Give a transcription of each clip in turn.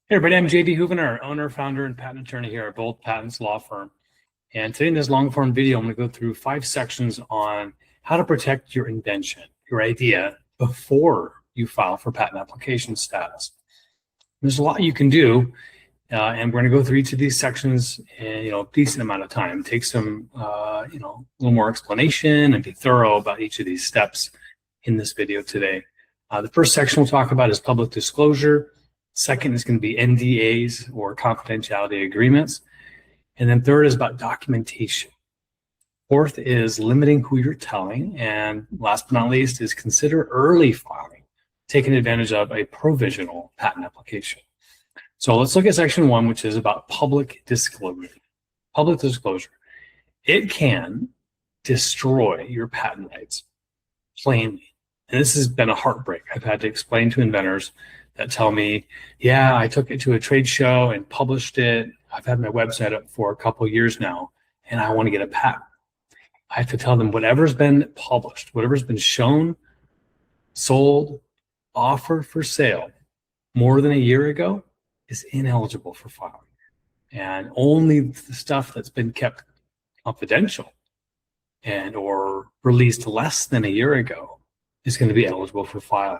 Hey everybody, I'm JD Houvener, owner, founder, and patent attorney here at Bold Patents Law Firm. And today in this long form video, I'm going to go through 5 sections on how to protect your invention, your idea, before you file for patent application status. There's a lot you can do, and we're going to go through each of these sections in a decent amount of time. Take some a little more explanation and be thorough about each of these steps in this video today. The first section we'll talk about is public disclosure. Second is going to be NDAs, or confidentiality agreements. And then third is about documentation. Fourth is limiting who you're telling. And last but not least is consider early filing, taking advantage of a provisional patent application. So let's look at section 1, which is about public disclosure. Public disclosure. It can destroy your patent rights, plainly. And this has been a heartbreak. I've had to explain to inventors that tell me, yeah, I took it to a trade show and published it. I've had my website up for a couple of years now, and I want to get a patent. I have to tell them whatever's been published, whatever's been shown, sold, offered for sale more than a year ago is ineligible for filing. And only the stuff that's been kept confidential and or released less than a year ago is going to be eligible for filing.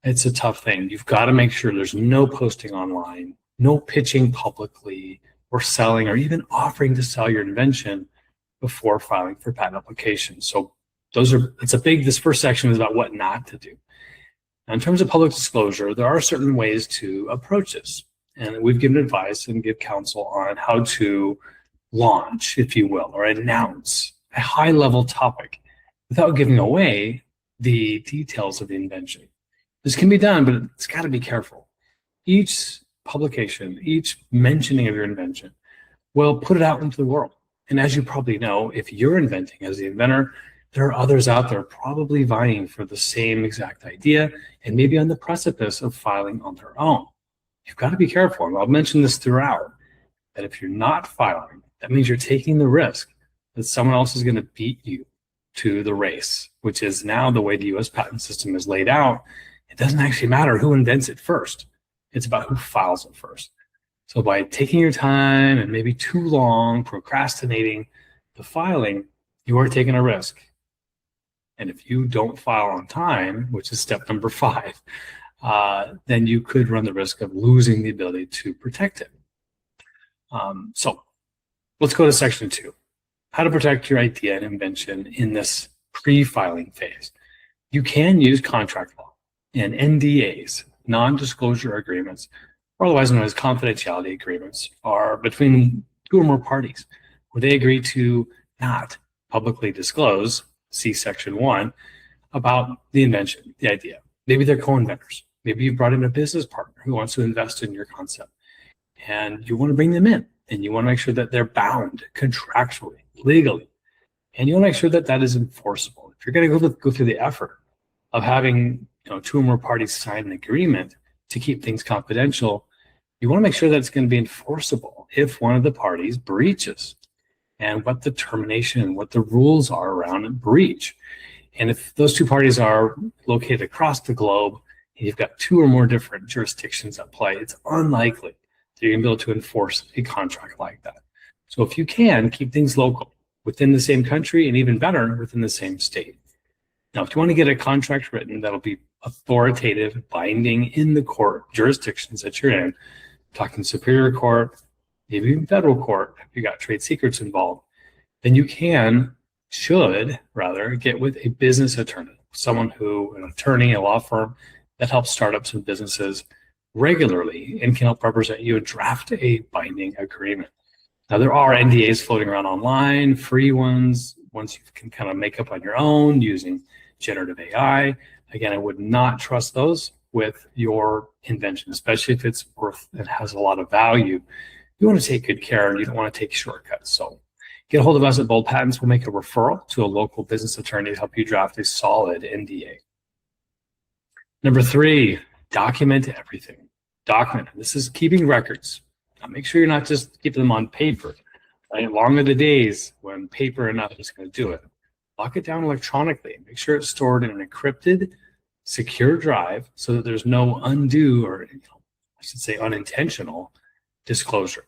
It's a tough thing. You've got to make sure there's no posting online, no pitching publicly, or selling, or even offering to sell your invention before filing for patent application. So this first section is about what not to do. Now, in terms of public disclosure, there are certain ways to approach this. And we've given advice and give counsel on how to launch, if you will, or announce a high-level topic without giving away the details of the invention. This can be done, but it's got to be careful. Each publication, each mentioning of your invention will put it out into the world. And as you probably know, if you're inventing as the inventor, there are others out there probably vying for the same exact idea and maybe on the precipice of filing on their own. You've got to be careful. And I'll mention this throughout, that if you're not filing, that means you're taking the risk that someone else is going to beat you to the race, which is now the way the US patent system is laid out. It doesn't actually matter who invents it first. It's about who files it first. So by taking your time and maybe too long procrastinating the filing, you are taking a risk. And if you don't file on time, which is step number 5, then you could run the risk of losing the ability to protect it. So let's go to section 2. How to protect your idea and invention in this pre-filing phase. You can use contract law and NDAs, non-disclosure agreements, or otherwise known as confidentiality agreements, are between 2 or more parties where they agree to not publicly disclose, see section 1, about the invention, the idea. Maybe they're co-inventors. Maybe you brought in a business partner who wants to invest in your concept, and you want to bring them in, and you want to make sure that they're bound contractually, legally, and you want to make sure that that is enforceable. If you're going to go through the effort of having 2 or more parties sign an agreement to keep things confidential, you want to make sure that it's going to be enforceable if one of the parties breaches, and what the termination, what the rules are around a breach. And if those 2 parties are located across the globe, and you've got 2 or more different jurisdictions at play, it's unlikely that you're going to be able to enforce a contract like that. So if you can, keep things local, within the same country, and even better, within the same state. Now, if you want to get a contract written that'll be authoritative, binding in the court jurisdictions that you're in, talking Superior Court, maybe even federal court, if you got trade secrets involved, then you should get with a business attorney, an attorney, a law firm that helps startups and businesses regularly and can help represent you and draft a binding agreement. Now, there are NDAs floating around online, free ones you can kind of make up on your own using generative AI. Again, I would not trust those with your invention, especially if it's worth and has a lot of value. You want to take good care, and you don't want to take shortcuts. So get a hold of us at Bold Patents. We'll make a referral to a local business attorney to help you draft a solid NDA. Number 3, document everything. Document. This is keeping records. Now, make sure you're not just keeping them on paper. Right? Long are the days when paper and nothing is going to do it. Lock it down electronically. Make sure it's stored in an encrypted, secure drive so that there's no undue or I should say unintentional disclosure.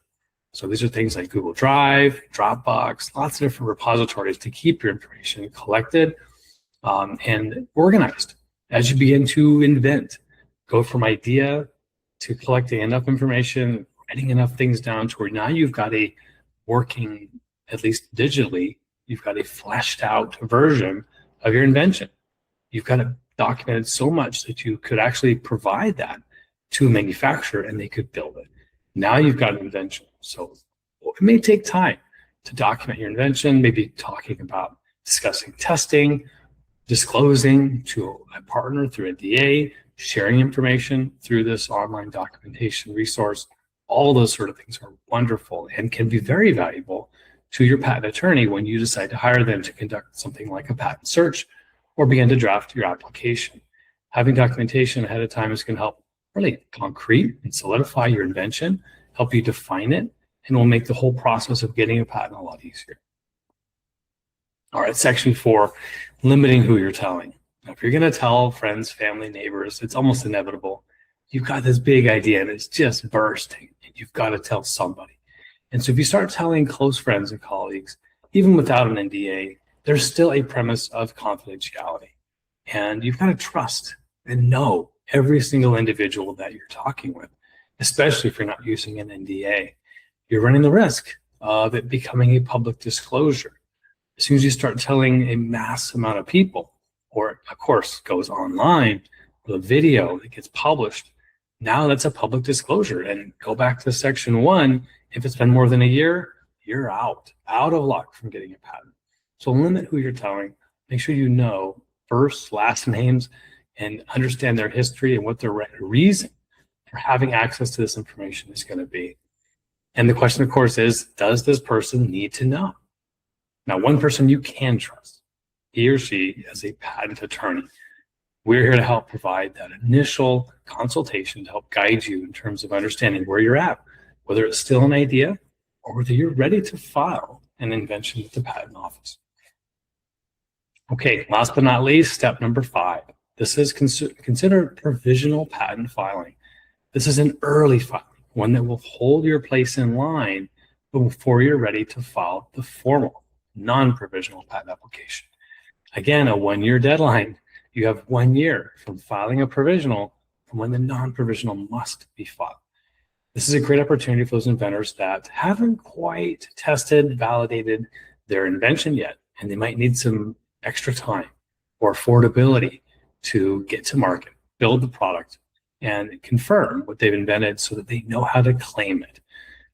So these are things like Google Drive, Dropbox, lots of different repositories to keep your information collected and organized as you begin to invent. Go from idea to collecting enough information, writing enough things down to where now you've got a working, at least digitally, you've got a fleshed out version of your invention. You've got it documented so much that you could actually provide that to a manufacturer and they could build it. Now you've got an invention. So it may take time to document your invention, maybe talking about discussing testing, disclosing to a partner through NDA, sharing information through this online documentation resource. All those sort of things are wonderful and can be very valuable to your patent attorney when you decide to hire them to conduct something like a patent search or begin to draft your application. Having documentation ahead of time is going to help really concrete and solidify your invention, help you define it, and will make the whole process of getting a patent a lot easier. All right, section 4, limiting who you're telling. Now, if you're going to tell friends, family, neighbors, it's almost inevitable. You've got this big idea and it's just bursting, and you've got to tell somebody. And so if you start telling close friends and colleagues, even without an NDA, there's still a premise of confidentiality. And you've got to trust and know every single individual that you're talking with, especially if you're not using an NDA. You're running the risk of it becoming a public disclosure. As soon as you start telling a mass amount of people, or of course goes online, or the video that gets published, now that's a public disclosure. And go back to section 1, if it's been more than a year, you're out of luck from getting a patent. So limit who you're telling. Make sure you know first, last names, and understand their history and what their reason for having access to this information is going to be. And the question, of course, is, does this person need to know? Now, one person you can trust, he or she is a patent attorney. We're here to help provide that initial consultation to help guide you in terms of understanding where you're at, whether it's still an idea or whether you're ready to file an invention with the patent office. Okay, last but not least, step number 5. This is consider provisional patent filing. This is an early filing, one that will hold your place in line before you're ready to file the formal non-provisional patent application. Again, a 1-year deadline. You have 1 year from filing a provisional from when the non-provisional must be filed. This is a great opportunity for those inventors that haven't quite tested, validated their invention yet, and they might need some extra time or affordability to get to market, build the product, and confirm what they've invented so that they know how to claim it.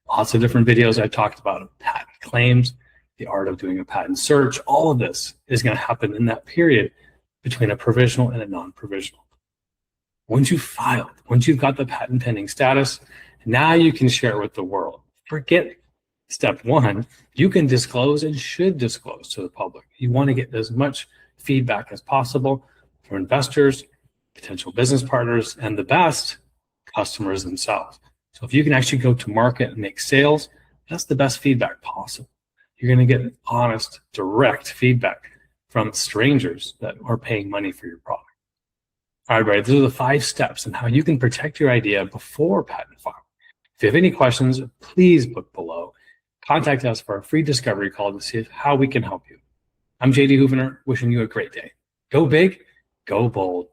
Lots of different videos I've talked about patent claims, the art of doing a patent search. All of this is going to happen in that period between a provisional and a non-provisional. Once you've filed, once you've got the patent pending status, now you can share it with the world. Forget step 1. You can disclose and should disclose to the public. You want to get as much feedback as possible from investors, potential business partners, and the best, customers themselves. So if you can actually go to market and make sales, that's the best feedback possible. You're going to get honest, direct feedback from strangers that are paying money for your product. All right, everybody, those are the 5 steps in how you can protect your idea before patent filing. If you have any questions, please book below. Contact us for a free discovery call to see how we can help you. I'm JD Houvener, wishing you a great day. Go big, go bold.